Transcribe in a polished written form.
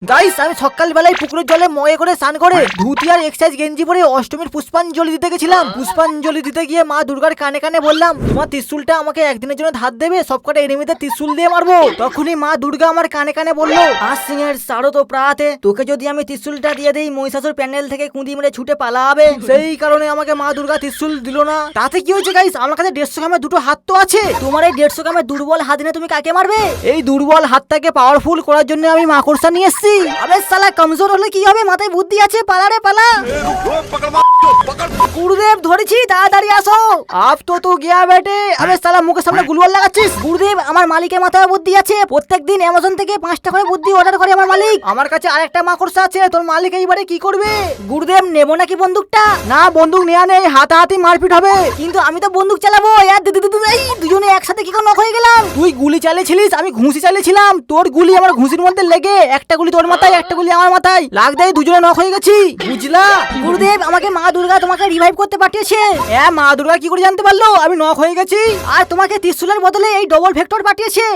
Guys আমি সকালবেলায় পুকুরের জলে মগে করে স্নান করে ধুতি আর এক্সারসাইজ গেঞ্জি পরে অষ্টমীর পুষ্পাঞ্জলি দিতে গেছিলাম। পুষ্পাঞ্জলি দিতে গিয়ে মা দুর্গার কানে কানে বললাম, তোমার ত্রিশূলটা আমাকে একদিনের জন্য ধার দেবে, সবকটা এনিমিতে ত্রিশূল দিয়ে মারবো। তখনই মা দুর্গা আমার কানে কানে বললো, সিংহের সারো তো প্রাতে, তোকে যদি আমি ত্রিশূলটা দিয়ে দেই মহিষাসুর প্যান্ডেল থেকে কুঁদি মেরে ছুটে পালাবে। সেই কারণে আমাকে মা দুর্গা ত্রিশূল দিল না। তাতে কি হয়েছে গাইস, আমার কাছে 150 গ্রামের দুটো হাত তো আছে। তোমার এই 150 গ্রামের দুর্বল হাত নিয়ে তুমি কাকে মারবে? এই দুর্বল হাতটাকে পাওয়ারফুল করার জন্য আমি মাকড়সা নিয়ে এসেছি। আবে শালা কমজোর হলে কি হবে, মাথায় বুদ্ধি আছে, পালা রে পালা। গুরুদেব ধরেছি, তাড়াতাড়ি আসো। আপ তো গিয়া বেটে। আবে শালা মুখের সামনে গুলওয়াল লাগাচ্ছিস। গুরুদেব আমার মালিকের মাথায় বুদ্ধি আছে, প্রত্যেকদিন অ্যামাজন থেকে 5টা করে বুদ্ধি অর্ডার করে আমার মালিক। আমার কাছে আরেকটা মাকড়সা আছে, তোর মালিক এইবারে কি করবে? গুরুদেব নেবো নাকি বন্দুকটা? না বন্দুক নেওয়া নেই, হাতাহাতি মারপিট হবে। কিন্তু আমি তো বন্দুক চালাবো। এই দুজনে একসাথে কি করে নক হয়ে গেলাম? তুই গুলি চালিয়েছিলিস, আমি ঘুষি চালিয়েছিলাম। তোর গুলি আমার ঘুষির মধ্যে লেগে একটা গুলি তোর মাথায়, একটা গুলি আমার মাথায় লাগতে দুজনে নক হয়ে গেছি, বুঝলা? গুরুদেব আমাকে মা দুর্গা তোমাকে রিভাইভ করতে পাঠিয়েছে। হ্যাঁ, মা দুর্গা কি করে জানতে পারলো আমি নক হয়ে গেছি? আর তোমাকে ত্রিশূলের বদলে এই ডবল ভেক্টর পাঠিয়েছে।